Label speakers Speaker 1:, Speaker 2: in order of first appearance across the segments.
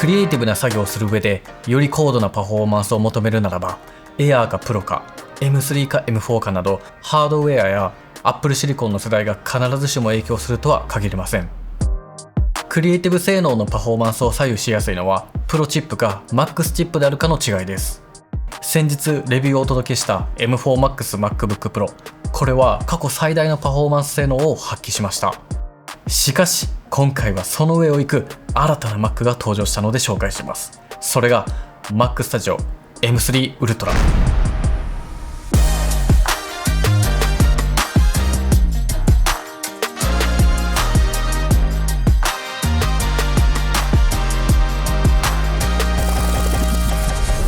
Speaker 1: クリエイティブな作業をする上でより高度なパフォーマンスを求めるならば Air か Pro か M3 か M4 かなどハードウェアや Apple シリコンの世代が必ずしも影響するとは限りません。クリエイティブ性能のパフォーマンスを左右しやすいのはプロチップか MAX チップであるかの違いです。先日レビューをお届けした M4MAX MacBook Pro、 これは過去最大のパフォーマンス性能を発揮しました。しかし今回はその上を行く新たな Mac が登場したので紹介します。それが Mac Studio M3 Ultra。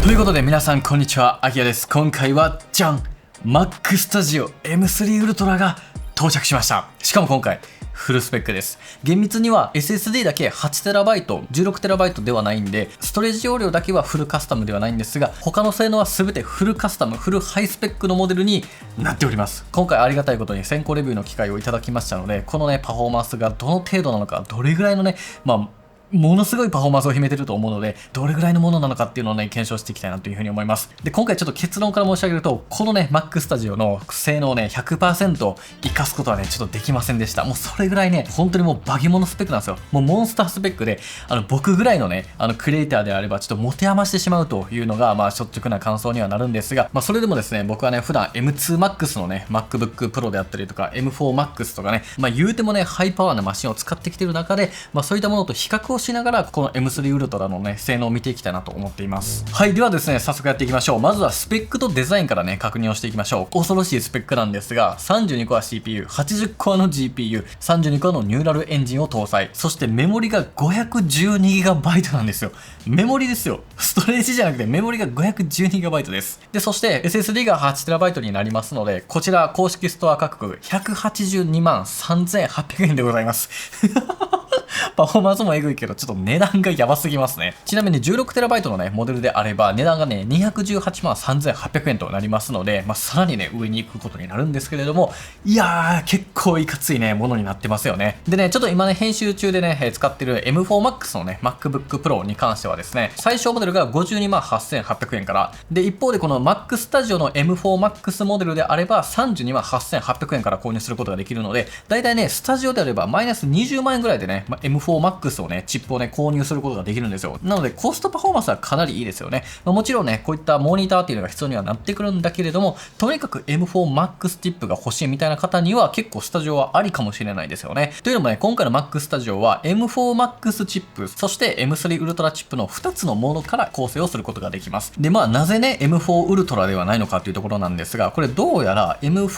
Speaker 1: ということで皆さんこんにちは、アキヤです。今回はじゃん Mac Studio M3 Ultra が到着しました。しかも今回フルスペックです。厳密には SSD だけ 8TB、16TB ではないんで、ストレージ容量だけはフルカスタムではないんですが、他の性能は全てフルカスタム、フルハイスペックのモデルになっております。今回ありがたいことに先行レビューの機会をいただきましたので、このね、パフォーマンスがどの程度なのか、どれぐらいのね、ものすごいパフォーマンスを秘めてると思うので、どれぐらいのものなのかっていうのをね、検証していきたいなというふうに思います。で、今回ちょっと結論から申し上げると、このね、Mac Studio の性能をね、100% 活かすことはね、ちょっとできませんでした。もうそれぐらいね、本当にもうバケモノスペックなんですよ。もうモンスタースペックで、僕ぐらいのね、クリエイターであれば、ちょっと持て余してしまうというのが、率直な感想にはなるんですが、それでもですね、僕はね、普段 M2Max のね、MacBook Pro であったりとか、M4Max とかね、言うてもね、ハイパワーなマシンを使ってきてる中で、そういったものと比較をしながら、このM3 Ultra のね、性能を見ていきたいなと思っています。はい、ではですね、早速やっていきましょう。まずはスペックとデザインからね、確認をしていきましょう。恐ろしいスペックなんですが、32コア CPU、80コアの GPU、32コアのニューラルエンジンを搭載。そしてメモリが 512GB なんですよ。メモリですよ。ストレージじゃなくてメモリが 512GB です。で、そして SSD が 8TB になりますので、こちら公式ストア価格182万3800円でございます。パフォーマンスもエグいけど、ちょっと値段がやばすぎますね。ちなみに 16TB のね、モデルであれば、値段がね、218万3800円となりますので、さらにね、上に行くことになるんですけれども、いやー、結構いかついね、ものになってますよね。でね、ちょっと今ね、編集中でね、使ってる M4Max のね、MacBook Pro に関してはですね、最小モデルが52万8800円から、で、一方でこの Mac Studio の M4Max モデルであれば、32万8800円から購入することができるので、だいたいね、スタジオであれば、マイナス20万円ぐらいでね、M4Max をね、チップをね、購入することができるんですよ。なので、コストパフォーマンスはかなりいいですよね。もちろんね、こういったモニターっていうのが必要にはなってくるんだけれども、とにかく M4Max チップが欲しいみたいな方には、結構スタジオはありかもしれないですよね。というのもね、今回の Mac Studio は M4Max チップ、そして M3 Ultra チップの2つのものから構成をすることができます。で、なぜね、M4 Ultra ではないのかっていうところなんですが、これどうやら M4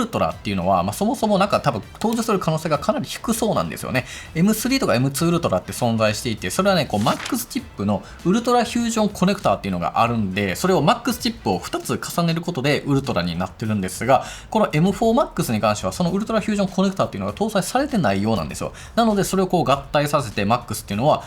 Speaker 1: Ultra っていうのは、そもそも多分登場する可能性がかなり低そうなんですよね。M3 とか M2 Ultra って存在していて、それはね、MAX チップのウルトラフュージョンコネクターっていうのがあるんで、それを MAX チップを2つ重ねることでウルトラになってるんですが、この M4Max に関してはそのウルトラフュージョンコネクターっていうのが搭載されてないようなんですよ。なのでそれを合体させて MAX っていうのは、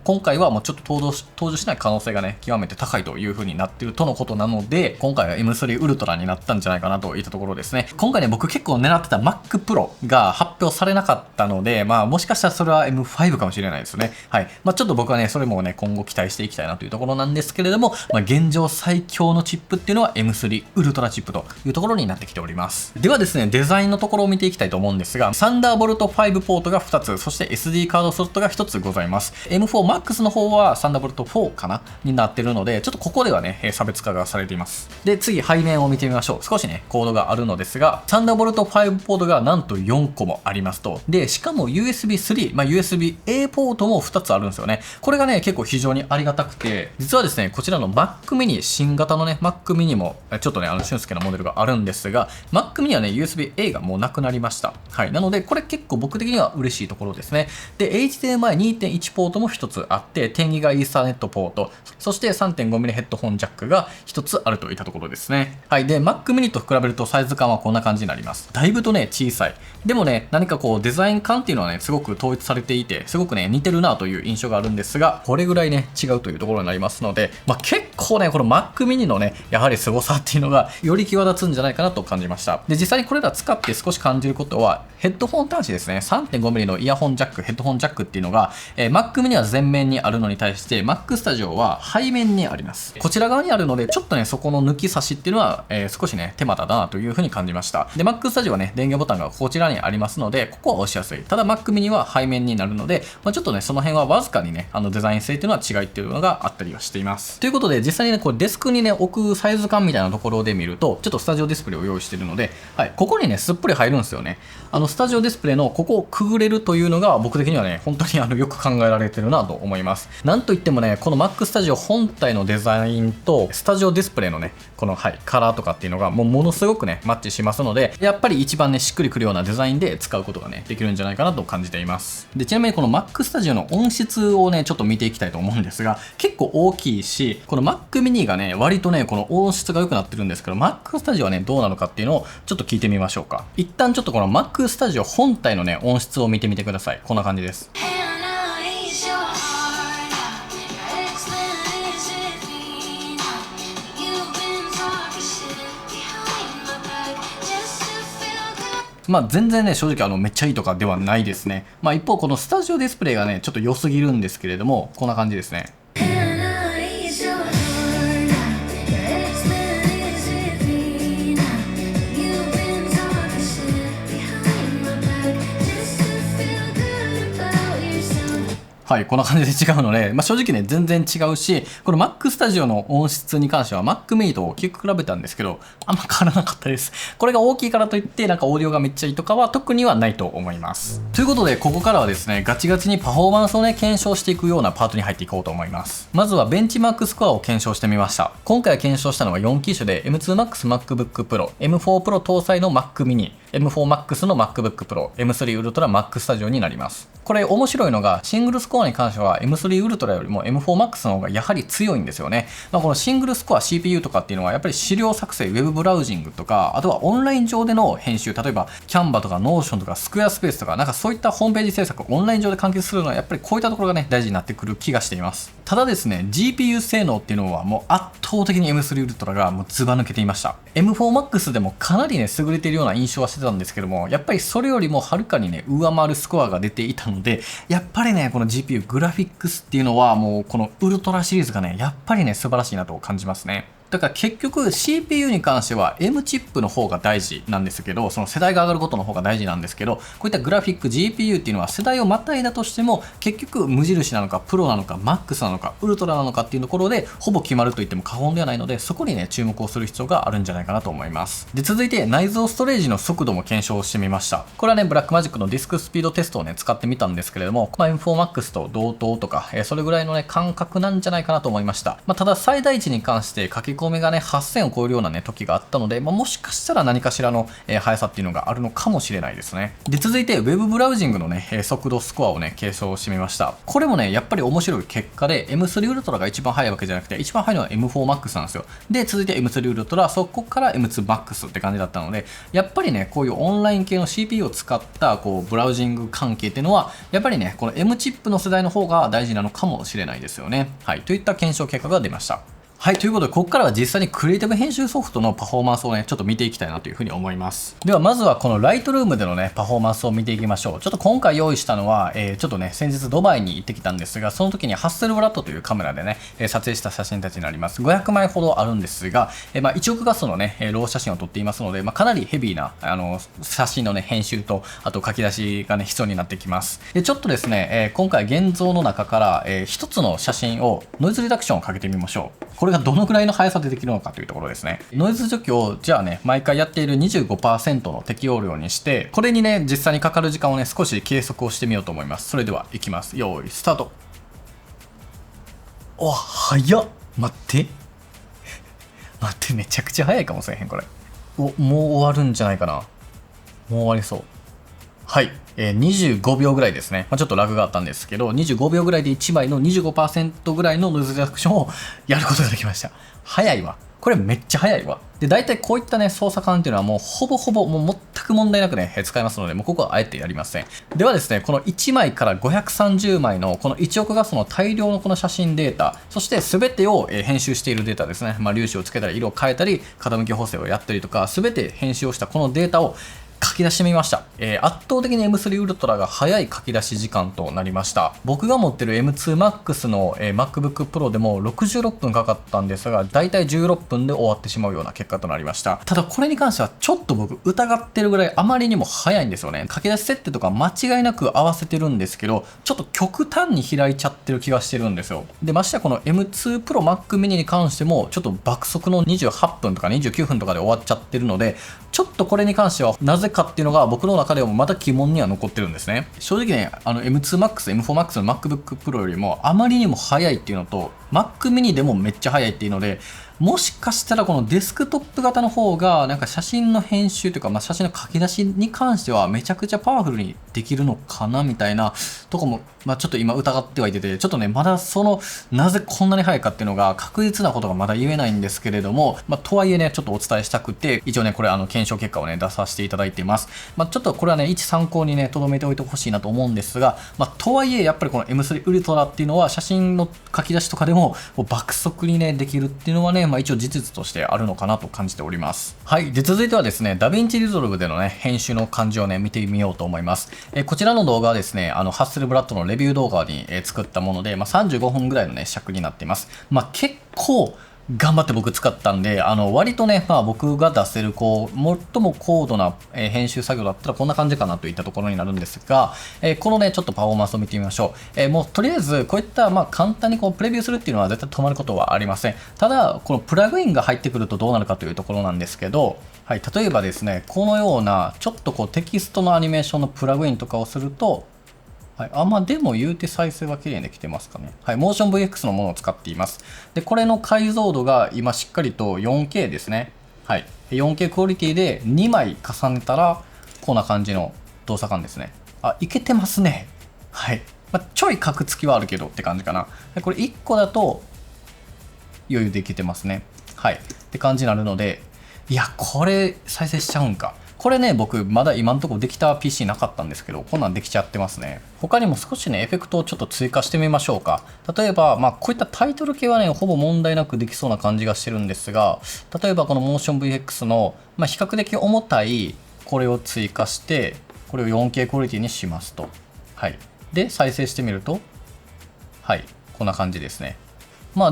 Speaker 1: 今回はもうちょっと登場しない可能性がね、極めて高いという風になっているとのことなので、今回は M3 Ultra になったんじゃないかなといったところですね。今回ね、僕結構狙ってた Mac Pro が発表されなかったので、もしかしたらそれは M5 かもしれないですね。はい。ちょっと僕はね、それもね、今後期待していきたいなというところなんですけれども、現状最強のチップっていうのは M3 ウルトラチップというところになってきております。ではですね、デザインのところを見ていきたいと思うんですが、サンダーボルト5ポートが2つ、そして SD カードスロットが1つございます。M4Max の方はサンダーボルト4かなになってるので、ちょっとここではね、差別化がされています。で、次、背面を見てみましょう。少しね、コードがあるのですが、サンダーボルト5ポートがなんと4個もありますと。で、しかも USB3、USB-A ポートも2つあるんですよね。これがね、結構非常にありがたくて、実はですね、こちらの Mac mini、新型のね、Mac mini も、ちょっとね、俊介なモデルがあるんですが、Mac mini はね、USB-A がもうなくなりました。はい。なので、これ結構僕的には嬉しいところですね。で、HDMI2.1 ポートも1つあって、10GB イーサーネットポート、そして 3.5mm ヘッドホンジャックが1つあるといったところですね。はい。で、Mac mini と比べるとサイズ感はこんな感じになります。だいぶとね、小さい。でもね、何かデザイン感っていうのはね、すごく統されていて、すごくね、似てるなという印象があるんですが、これぐらいね、違うというところになりますので、結構ね、この Mac mini のね、やはり凄さっていうのが、より際立つんじゃないかなと感じました。で、実際にこれら使って少し感じることは、ヘッドホン端子ですね、3.5mm のイヤホンジャック、ヘッドホンジャックっていうのが、Mac mini は前面にあるのに対して、Mac Studio は背面にあります。こちら側にあるので、ちょっとね、そこの抜き差しっていうのは、少しね、手間だなというふうに感じました。で、Mac Studio はね、電源ボタンがこちらにありますので、ここは押しやすい。ただ Mac mini は背面になるので、ちょっとね、その辺はわずかにね、デザイン性っていうのは違いっていうのがあったりはしています。ということで、実際にね、これデスクにね、置くサイズ感みたいなところで見ると、ちょっとスタジオディスプレイを用意しているので、はい、ここにね、すっぽり入るんですよね。スタジオディスプレイのここをくぐれるというのが、僕的にはね、本当によく考えられてるなと思います。なんといってもね、この Mac Studio 本体のデザインと、スタジオディスプレイのね、この、はい、カラーとかっていうのが、ものすごくね、マッチしますので、やっぱり一番ね、しっくりくるようなデザインで使うことがね、できるんじゃないかなと感じています。で、ちなみにこの Mac Studio の音質をね、ちょっと見ていきたいと思うんですが、結構大きいし、この Mac mini がね、割とね、この音質が良くなってるんですけど、Mac Studio はね、どうなのかっていうのをちょっと聞いてみましょうか。一旦ちょっとこの Mac Studio 本体のね、音質を見てみてください。こんな感じです。全然ね、正直めっちゃいいとかではないですね。一方、このスタジオディスプレイがね、ちょっと良すぎるんですけれども、こんな感じですね。はい、こんな感じで違うので、正直ね、全然違うし、この Mac Studio の音質に関しては Mac mini と比べたんですけど、あんま変わらなかったです。これが大きいからといって、なんかオーディオがめっちゃいいとかは特にはないと思います。ということで、ここからはですね、ガチガチにパフォーマンスをね、検証していくようなパートに入っていこうと思います。まずはベンチマークスコアを検証してみました。今回検証したのは4機種で M2 Max MacBook Pro、M4 Pro 搭載の Mac mini、M4 Max の MacBook Pro、M3 Ultra Mac Studio になります。これ面白いのが、シングルスコアに関しては M3 Ultra よりも M4 Max の方がやはり強いんですよね。このシングルスコア CPU とかっていうのはやっぱり資料作成、ウェブブラウジングとか、あとはオンライン上での編集、例えば Canva とか Notion とか Squarespace とか、なんかそういったホームページ制作をオンライン上で完結するのはやっぱりこういったところがね、大事になってくる気がしています。ただですね、GPU 性能っていうのはもう圧倒的に M3 Ultra がもうずば抜けていました。M4 Max でもかなりね、優れているような印象はしてたんですけども、やっぱりそれよりもはるかにね、上回るスコアが出ていたので、やっぱりね、この GPU、グラフィックスっていうのはもうこのウルトラシリーズがね、やっぱりね、素晴らしいなと感じますね。だから結局 CPU に関しては M チップの方が大事なんですけど、その世代が上がることの方が大事なんですけど、こういったグラフィック GPU っていうのは世代をまたいだとしても、結局無印なのかプロなのか MAX なのかウルトラなのかっていうところでほぼ決まると言っても過言ではないので、そこにね、注目をする必要があるんじゃないかなと思います。で、続いて内蔵ストレージの速度も検証してみました。これはね、ブラックマジックのディスクスピードテストをね、使ってみたんですけれども、M4 Max と同等とか、それぐらいのね、感覚なんじゃないかなと思いました。ただ最大値に関して書き込みがね、8000を超えるようなね、時があったので、もしかしたら何かしらの、速さっていうのがあるのかもしれないですね。で、続いて Web ブラウジングのね、速度スコアをね、計証してみました。これもね、やっぱり面白い結果で、M3 Ultra が一番速いわけじゃなくて、一番速いのは M4 Max なんですよ。で、続いて M3 Ultra、そこから M2 Max って感じだったので、やっぱりね、こういうオンライン系の CPU を使った、こう、ブラウジング関係っていうのは、やっぱりね、この M チップの世代の方が大事なのかもしれないですよね。はい、といった検証結果が出ました。はい、ということで、ここからは実際にクリエイティブ編集ソフトのパフォーマンスをね、ちょっと見ていきたいなというふうに思います。では、まずはこの Lightroom でのね、パフォーマンスを見ていきましょう。ちょっと今回用意したのは、ちょっとね、先日ドバイに行ってきたんですが、その時にハッセルブラッドというカメラでね、撮影した写真たちになります。500枚ほどあるんですが、1億画素のね、ロー写真を撮っていますので、かなりヘビーな、写真のね、編集と、あと書き出しがね、必要になってきます。で、ちょっとですね、今回現像の中から、一つの写真をノイズリダクションをかけてみましょう。これがどのくらいの速さでできるのかというところですね。ノイズ除去をじゃあね、毎回やっている 25% の適用量にして、これにね、実際にかかる時間をね、少し計測をしてみようと思います。それでは、いきます。用意、スタート。お、早っ。待って。待って、めちゃくちゃ早いかもしれへん、これ。もう終わるんじゃないかな。もう終わりそう。はい。25秒ぐらいですね。ちょっとラグがあったんですけど、25秒ぐらいで1枚の 25% ぐらいのノイズリダクションをやることができました。早いわ。これめっちゃ早いわ。で、大体こういったね、操作感っていうのはもうほぼほぼもう全く問題なくね、使えますので、もうここはあえてやりません。ではですね、この1枚から530枚のこの1億画素の大量のこの写真データ、そして全てを編集しているデータですね。粒子をつけたり、色を変えたり、傾き補正をやったりとか、全て編集をしたこのデータを書き出してみました。圧倒的に M3 ウルトラが早い書き出し時間となりました。僕が持ってる M2Max の、MacBook Pro でも66分かかったんですが、だいたい16分で終わってしまうような結果となりました。ただこれに関してはちょっと僕疑ってるぐらいあまりにも早いんですよね。書き出し設定とか間違いなく合わせてるんですけど、ちょっと極端に開いちゃってる気がしてるんですよ。で、ましてやこの M2 Pro Mac mini に関してもちょっと爆速の28分とか29分とかで終わっちゃってるので、ちょっとこれに関してはなぜかっていうのが僕の中でもまだ疑問には残ってるんですね。正直ね、M2Max、M4Max の MacBook Pro よりもあまりにも速いっていうのと、Mac mini でもめっちゃ速いっていうので、もしかしたらこのデスクトップ型の方がなんか写真の編集というか、写真の書き出しに関してはめちゃくちゃパワフルにできるのかなみたいなとこも、ちょっと今疑ってはいてて、ちょっとね、まだなぜこんなに速いかっていうのが確実なことがまだ言えないんですけれども、とはいえね、ちょっとお伝えしたくて、一応ね、これ検証結果をね、出させていただいています。ちょっとこれはね、一参考にね、留めておいてほしいなと思うんですが、とはいえ、やっぱりこの M3 ウルトラっていうのは写真の書き出しとかでも爆速にね、できるっていうのはね、一応事実としてあるのかなと感じております。はい。で、続いてはですね、DaVinci Resolve でのね、編集の感じをね、見てみようと思います。こちらの動画はですね、ハッセルブラッドのレビュー動画に、作ったもので、35分ぐらいのね、尺になっています。結構、頑張って僕使ったんで、割とね、僕が出せる、最も高度な、編集作業だったらこんな感じかなといったところになるんですが、このね、ちょっとパフォーマンスを見てみましょう。もうとりあえず、こういった、簡単にプレビューするっていうのは絶対止まることはありません。ただ、このプラグインが入ってくるとどうなるかというところなんですけど、はい、例えばですね、このような、ちょっとテキストのアニメーションのプラグインとかをすると、はい、でも言うて再生は綺麗にできてますかね。はい、モーション VX のものを使っています。で、これの解像度が今しっかりと 4K ですね。はい。4K クオリティで2枚重ねたら、こんな感じの動作感ですね。いけてますね。はい。ちょいカクつきはあるけどって感じかな。これ1個だと余裕でいけてますね。はい。って感じになるので、いや、これ再生しちゃうんか。これね、僕まだ今のところできた PC なかったんですけど、こんなんできちゃってますね。他にも少しね、エフェクトをちょっと追加してみましょうか。例えば、こういったタイトル系はね、ほぼ問題なくできそうな感じがしてるんですが、例えばこのモーション VX の、比較的重たいこれを追加して、これを 4K クオリティにしますと。はい。で、再生してみると、はい、こんな感じですね。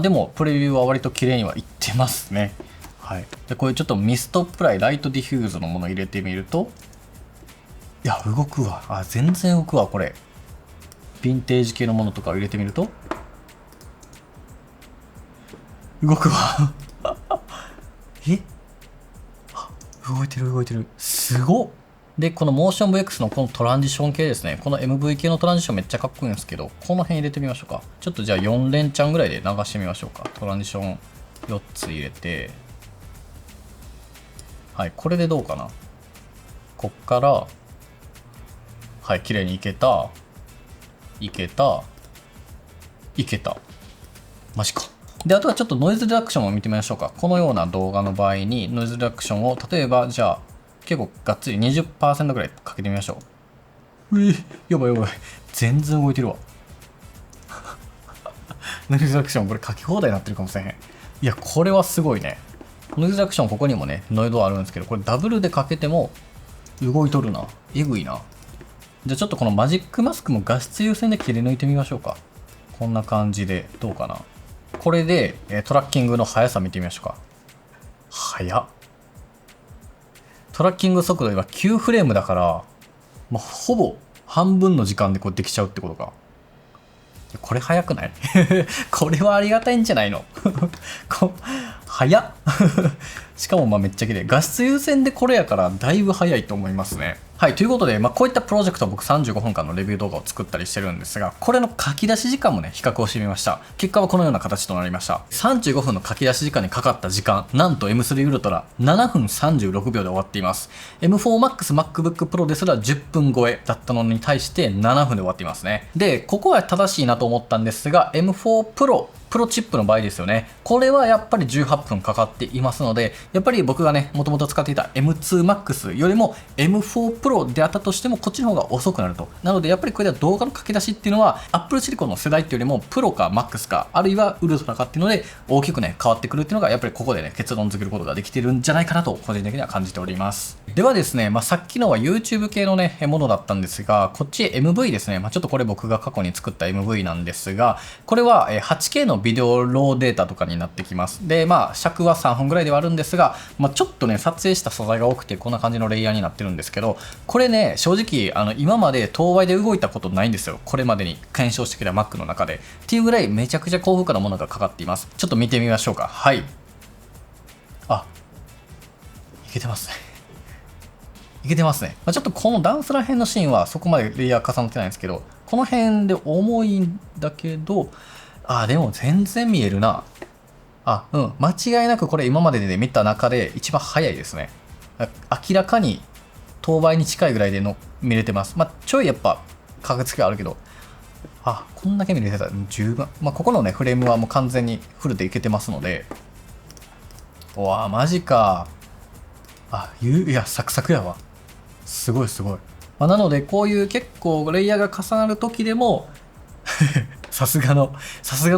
Speaker 1: でも、プレビューは割と綺麗にはいってますね。はい、でこれちょっとミストプライライトディフューズのものを入れてみると、いや動くわ。全然動くわ。これヴィンテージ系のものとかを入れてみると動くわえ、動いてる動いてる、すごっ。でこのモーション VX のこのトランジション系ですね、この MV 系のトランジションめっちゃかっこいいんですけど、この辺入れてみましょうか。ちょっとじゃあ4連チャンぐらいで流してみましょうか。トランジション4つ入れて、はい、これでどうかな。こっから、はい、綺麗にいけた。いけた。いけた。マジか。で、あとはちょっとノイズリダクションを見てみましょうか。このような動画の場合に、ノイズリダクションを、例えば、じゃあ、結構がっつり 20% ぐらいかけてみましょう。やばいやばい。全然動いてるわ。ノイズリダクション、これ書き放題になってるかもしれへん。いや、これはすごいね。ノイズリダクションここにもね、ノイドあるんですけど、これダブルでかけても動いとるな。えぐいな。じゃあちょっとこのマジックマスクも画質優先で切り抜いてみましょうか。こんな感じで、どうかな。これでトラッキングの速さ見てみましょうか。速っ。トラッキング速度今9フレームだから、ほぼ半分の時間でこうできちゃうってことか。これ早くないこれはありがたいんじゃないの早っしかもめっちゃ綺麗。画質優先でこれやからだいぶ早いと思いますね。はい、ということで、こういったプロジェクトを僕35分間のレビュー動画を作ったりしてるんですが、これの書き出し時間もね、比較をしてみました。結果はこのような形となりました。35分の書き出し時間にかかった時間、なんと M3 ウルトラ7分36秒で終わっています。M4 Max MacBook Pro ですら10分超えだったのに対して7分で終わっていますね。で、ここは正しいなと思ったんですが、M4 Proプロチップの場合ですよね。これはやっぱり18分かかっていますので、やっぱり僕がね、もともと使っていた M2 Max よりも M4 Pro であったとしても、こっちの方が遅くなると。なので、やっぱりこれでは動画の書き出しっていうのは、Apple Silicon の世代っていうよりも、プロか Max か、あるいはウルトラかっていうので、大きくね、変わってくるっていうのが、やっぱりここでね、結論付けることができてるんじゃないかなと、個人的には感じております。ではですね、さっきのは YouTube 系のね、ものだったんですが、こっち MV ですね。ちょっとこれ僕が過去に作った MV なんですが、これは 8K のビデオローデータとかになってきます。で、尺は3分ぐらいではあるんですが、ちょっとね、撮影した素材が多くて、こんな感じのレイヤーになってるんですけど、これね、正直、今まで当倍で動いたことないんですよ。これまでに検証してきた Mac の中で。っていうぐらいめちゃくちゃ高負荷なものがかかっています。ちょっと見てみましょうか。はい。あ、いけてますね。いけてますね。ちょっとこのダンスら辺のシーンはそこまでレイヤー重なってないんですけど、この辺で重いんだけど、でも全然見えるな。間違いなくこれ今までで見た中で一番早いですね。明らかに当倍に近いぐらいでの見れてます。ちょいやっぱ価格付けはあるけど、こんだけ見れてたら十分。ここのね、フレームはもう完全にフルでいけてますので、マジか。いや、サクサクやわ。すごいすごい。なので、こういう結構レイヤーが重なる時でも、さすがの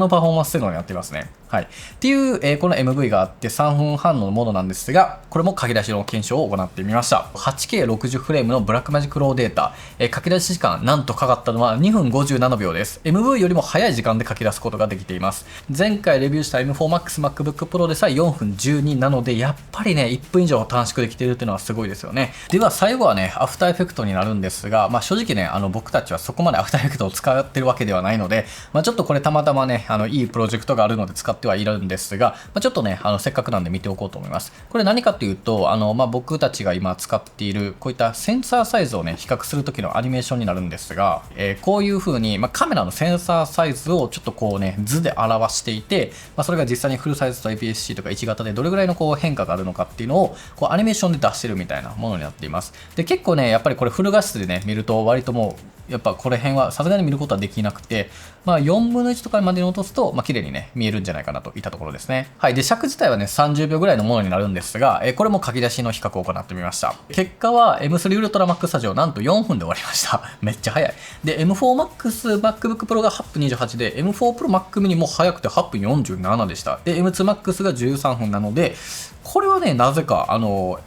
Speaker 1: パフォーマンス性能になっていますね。はい。っていう、この MV があって3分半のものなんですが、これも書き出しの検証を行ってみました。8K60 フレームのブラックマジックローデータ、書き出し時間、なんとかかったのは2分57秒です。MV よりも早い時間で書き出すことができています。前回レビューした M4 Max MacBook Pro でさえ4分12なので、やっぱりね、1分以上短縮できているっていうのはすごいですよね。では最後はね、アフターエフェクトになるんですが、正直ね、僕たちはそこまでアフターエフェクトを使ってるわけではないので、ちょっとこれたまたまね、いいプロジェクトがあるので使ってはいるんですが、ちょっとね、せっかくなんで見ておこうと思います。これ何かというと、僕たちが今使っている、こういったセンサーサイズをね、比較するときのアニメーションになるんですが、こういう風に、カメラのセンサーサイズをちょっとこうね、図で表していて、それが実際にフルサイズと APS-C とか1型でどれぐらいのこう変化があるのかっていうのを、こうアニメーションで出してるみたいなものになっています。で、結構ね、やっぱりこれフル画質でね、見ると割ともう、やっぱこれ辺はさすがに見ることはできなくて、4分の1とかまでに落とすと、綺麗にね、見えるんじゃないかなといったところですね。はい。で、尺自体はね、30秒ぐらいのものになるんですが、これも書き出しの比較を行ってみました。結果は M3 Ultra Max Studio なんと4分で終わりました。めっちゃ早い。で、M4 Max MacBook Pro が8分28で、M4 Pro Mac mini も早くて8分47でした。で、M2 Max が13分なので、これはね、なぜかM4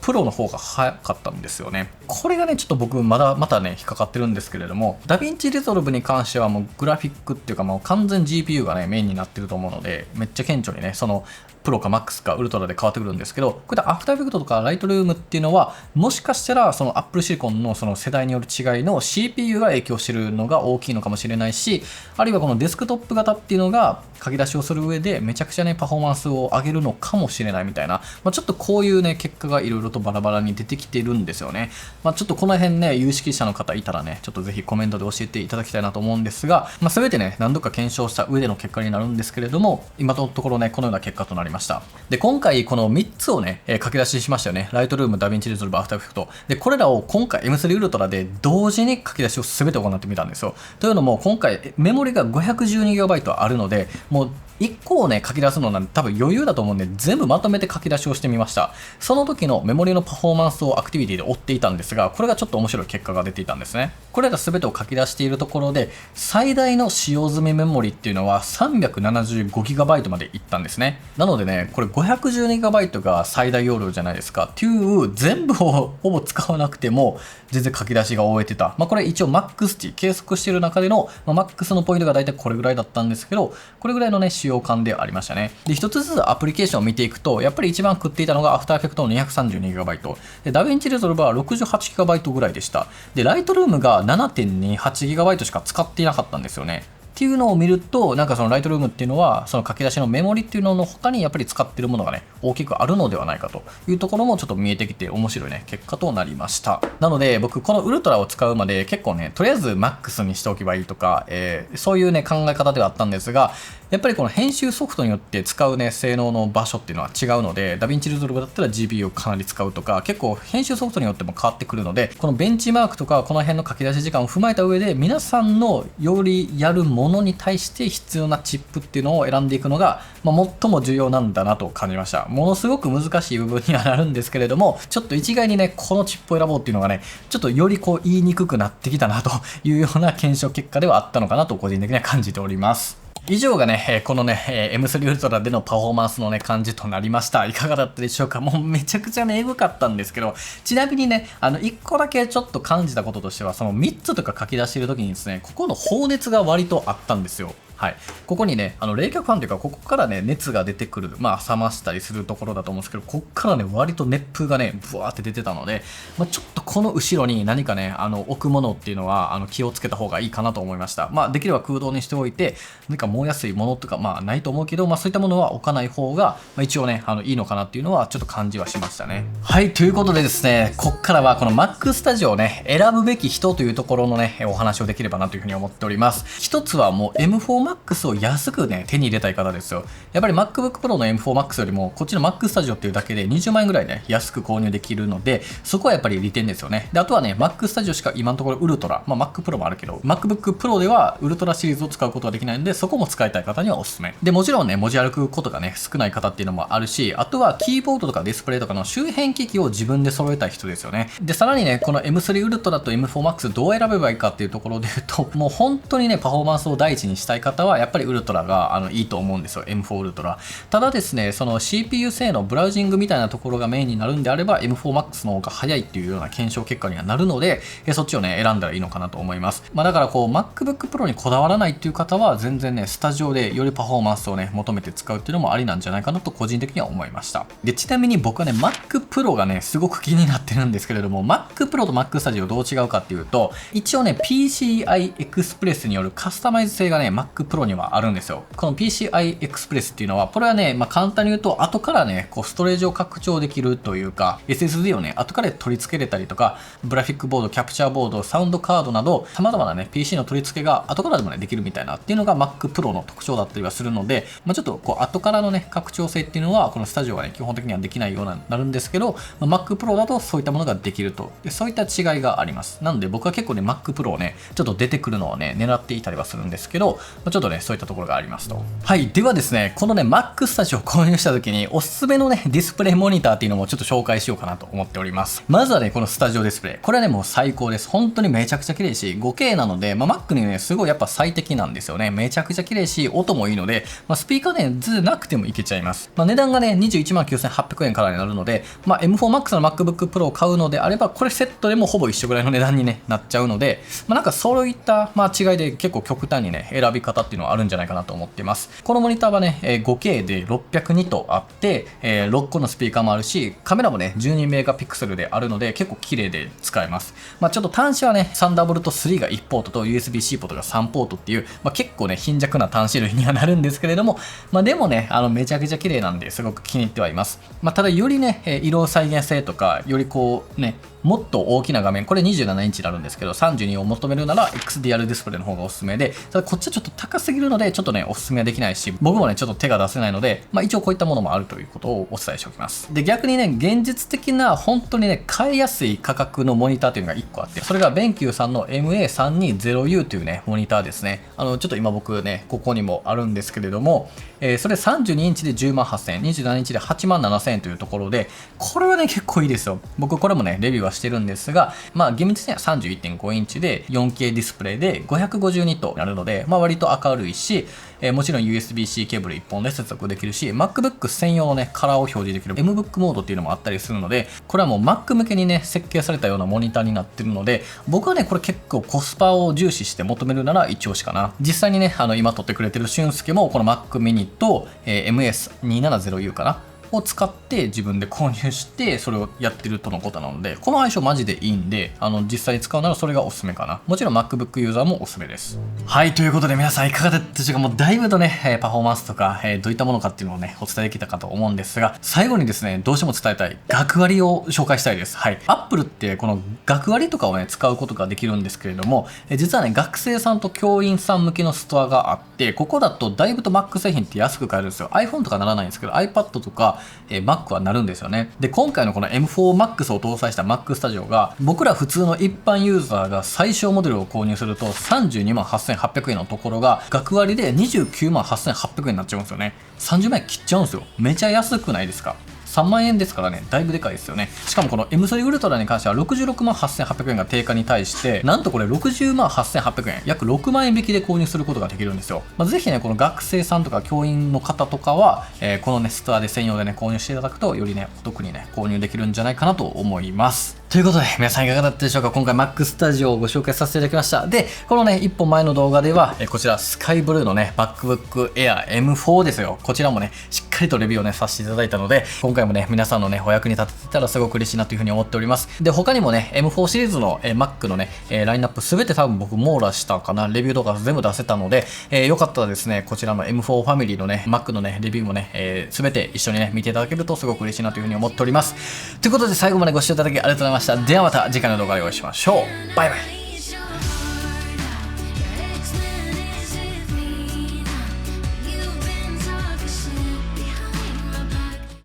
Speaker 1: Pro の方が早かったんですよね。これがね、ちょっと僕またね、引っかかってるんですけれども、DaVinci Resolve に関してはもうグラフィックっていうかもう完全 GPU がね、メインになってると思うので、めっちゃ顕著にね、そのプロか MAX かウルトラで変わってくるんですけど、こういったアフターエフェクトとかライトルームっていうのは、もしかしたらその Apple Silicon のその世代による違いの CPU が影響してるのが大きいのかもしれないし、あるいはこのデスクトップ型っていうのが書き出しをする上でめちゃくちゃね、パフォーマンスを上げるのかもしれないみたいな、ちょっとこういうね、結果がいろいろとバラバラに出てきてるんですよね。ちょっとこの辺ね、有識者の方いたらね、ちょっとぜひコメントで教えていただきたいなと思うんですが、全てね、何度か検証した上での結果になるんですけれども、今のところね、このような結果となりました。で、今回この3つをね、書き出ししましたよね。ライトルーム、DaVinci Resolve、アフターエフェクト。で、これらを今回 M3 Ultra で同時に書き出しを全て行ってみたんですよ。というのも、今回メモリが 512GB あるので、もう1個をね、書き出すのなんて多分余裕だと思うんで、全部まとめて書き出しをしてみました。その時のメモリのパフォーマンスをアクティビティで追っていたんですが、これがちょっと面白い結果が出ていたんですね。これら全てを書き出しているところで、最大の使用済みメモリっていうのは 375GB までいったんですね。なのでね、これ 512GB が最大容量じゃないですか。っていう、全部をほぼ使わなくても、全然書き出しが終えてた。これ一応 MAX 値計測している中での、MAX のポイントが大体これぐらいだったんですけど、これぐらいのね、使用感でありましたね。で、一つずつアプリケーションを見ていくと、やっぱり一番食っていたのが After Effects の 232GB。で、DaVinci Resolve は 68GB ぐらいでした。で、Lightroom が 7.28GB しか使っていなかったんですよね。っっていうのを見ると、なんかそのライトルームっていうのはその書き出しのメモリっていうのの他にやっぱり使ってるものがね大きくあるのではないかというところもちょっと見えてきて面白いね結果となりました。なので僕このウルトラを使うまで結構ねとりあえずマックスにしておけばいいとか、そういうね考え方ではあったんですが、やっぱりこの編集ソフトによって使うね性能の場所っていうのは違うので、ダヴィンチリゾルブだったら GPU をかなり使うとか、結構編集ソフトによっても変わってくるので、このベンチマークとかこの辺の書き出し時間を踏まえた上で皆さんのよりやるものに対して必要なチップっていうのを選んでいくのが、最も重要なんだなと感じました。ものすごく難しい部分にはなるんですけれども、ちょっと一概にねこのチップを選ぼうっていうのがねちょっとよりこう言いにくくなってきたなというような検証結果ではあったのかなと個人的には感じております。以上がね、このね、M3 ウルトラでのパフォーマンスのね、感じとなりました。いかがだったでしょうか。もうめちゃくちゃね、エグかったんですけど、ちなみにね、1個だけちょっと感じたこととしては、その3つとか書き出している時にですね、ここの放熱が割とあったんですよ。はい、ここにね、冷却ファンというか、ここからね、熱が出てくる、冷ましたりするところだと思うんですけど、ここからね、割と熱風がね、ブワーって出てたので、ちょっとこの後ろに何かね、置くものっていうのは、気をつけた方がいいかなと思いました。できれば空洞にしておいて、何か燃えやすいものとか、ないと思うけど、そういったものは置かない方が、一応ね、いいのかなっていうのは、ちょっと感じはしましたね。はい、ということでですね、こっからはこの Mac Studio をね、選ぶべき人というところのね、お話をできればなというふうに思っております。一つはもう M4Max を安くね手に入れたい方ですよ。やっぱり MacBook Pro の M4Max よりもこっちの Mac Studio っていうだけで20万円ぐらいね安く購入できるので、そこはやっぱり利点ですよね。であとはね Mac Studio しか今のところウルトラ、Mac Pro もあるけど MacBook Pro ではウルトラシリーズを使うことができないので、そこも使いたい方にはおすすめで、もちろんね文字歩くことがね少ない方っていうのもあるし、あとはキーボードとかディスプレイとかの周辺機器を自分で揃えたい人ですよね。でさらにねこの M3 ウルトラと M4Max どう選べばいいかっていうところで言うと、もう本当にねパフォーマンスを第一にしたい方はやっぱりウルトラがいいと思うんですよ、 M4 ウルトラ。ただですね、その CPU 性能ブラウジングみたいなところがメインになるんであれば M4Max の方が早いっていうような検証結果にはなるので、そっちをね選んだらいいのかなと思います。だからこう MacBook Pro にこだわらないっていう方は全然ねスタジオでよりパフォーマンスをね求めて使うっていうのもありなんじゃないかなと個人的には思いました。でちなみに僕はね Mac Pro がねすごく気になってるんですけれども、 Mac Pro と Mac Studio どう違うかっていうと、一応ね PCI Express によるカスタマイズ性がね Mac Pro にはあるんですよ。この PCI Express っていうのは、これはね、簡単に言うと後からねこうストレージを拡張できるというか、 SSD をね後から取り付けれたりとか、グラフィックボード、キャプチャーボード、サウンドカードなど様々なね PC の取り付けが後からでもねできるみたいなっていうのが Mac Pro の特徴だったりはするので、ちょっとこう後からのね拡張性っていうのはこのスタジオはね基本的にはできないようになるんですけど、Mac Pro だとそういったものができると。でそういった違いがあります。なので僕は結構ね Mac Pro をねちょっと出てくるのをね狙っていたりはするんですけど、ちょっとねそういったところがありますと。はい、ではですね、このね Mac Studio を購入した時におすすめのねディスプレイモニターっていうのもちょっと紹介しようかなと思っております。まずはねこのスタジオディスプレイ、これはねもう最高です。本当にめちゃくちゃ綺麗し 5K なので、Mac にねすごいやっぱ最適なんですよね。めちゃくちゃ綺麗し音もいいので、スピーカーねずなくてもいけちゃいます。値段がね21万9800円からになるので、M4Max の MacBook Pro を買うのであればこれセットでもほぼ一緒ぐらいの値段に、ね、なっちゃうので、なんかそういった、違いで結構極端にね選び方っていうのはあるんじゃないかなと思っています。このモニターはね 5K で602とあって、6個のスピーカーもあるし、カメラもね12メガピクセルであるので結構綺麗で使えます。ちょっと端子はねサンダーボルト3が1ポートと USB-C ポートが3ポートっていう、結構ね貧弱な端子類にはなるんですけれども、でもねめちゃくちゃ綺麗なんですごく気に入ってはいます。ただよりね色再現性とかよりこうねもっと大きな画面、これ27インチになるんですけど、32を求めるなら XDR ディスプレイの方がおすすめで、ただこっちはちょっと高すぎるのでちょっとねおすすめはできないし、僕もねちょっと手が出せないので、一応こういったものもあるということをお伝えしておきます。で逆にね現実的な本当にね買いやすい価格のモニターというのが1個あって、それがベンキューさんの MA320U というねモニターですね。ちょっと今僕ねここにもあるんですけれども、それ32インチで10万8000円、27インチで8万7000円というところで、これはね結構いいですよ。僕これもねレビューはしてるんですが、厳密には 31.5 インチで 4K ディスプレイで550ニットになるので、割と明るいし、もちろん USB-C ケーブル1本で接続できるし、 MacBook 専用のねカラーを表示できる MBook モードっていうのもあったりするので、これはもう Mac 向けにね設計されたようなモニターになってるので、僕はねこれ結構コスパを重視して求めるなら一押しかな。実際にね今撮ってくれてる俊介もこの Mac mini と、MS270U かなを使って自分で購入してそれをやってるとのことなので、この相性マジでいいんで、実際に使うならそれがおすすめかな。もちろん MacBook ユーザーもおすすめです。はい、ということで皆さんいかがだったでしょうか。もうだいぶとね、パフォーマンスとか、どういったものかっていうのをね、お伝えできたかと思うんですが、最後にですね、どうしても伝えたい学割を紹介したいです。はい。Apple ってこの学割とかをね、使うことができるんですけれども、実はね、学生さんと教員さん向けのストアがあって、ここだとだいぶと Mac 製品って安く買えるんですよ。iPhone とかならないんですけど、iPad とか、Mac はなるんですよね。で、今回のこの M4Max を搭載した Mac Studio が、僕ら普通の一般ユーザーが最小モデルを購入すると32万8800円のところが、学割で29万8800円になっちゃうんですよね。30万円切っちゃうんですよ。めちゃ安くないですか。3万円ですからね、だいぶでかいですよね。しかもこの M3 ウルトラに関しては66万8800円が定価に対して、なんとこれ60万8800円、約6万円引きで購入することができるんですよ。ぜひね、この学生さんとか教員の方とかは、このね、ストアで専用でね、購入していただくと、よりね、お得にね、購入できるんじゃないかなと思います。ということで、皆さんいかがだったでしょうか。今回 Mac Studio をご紹介させていただきました。で、このね、一本前の動画では、こちらスカイブルーのね、MacBook Air M4 ですよ。こちらもね、しっかりとレビューをね、させていただいたので、今回もね、皆さんのね、お役に立ててたらすごく嬉しいなというふうに思っております。で、他にもね、M4 シリーズの Mac のね、ラインナップすべて多分僕網羅したかな、レビュー動画全部出せたので、よかったらですね、こちらの M4 ファミリーのね、Mac のね、レビューもね、すべて一緒にね、見ていただけるとすごく嬉しいなというふうに思っております。ということで、最後までご視聴いただきありがとうございました。ではまた次回の動画でお会いしましょう。バイバイ。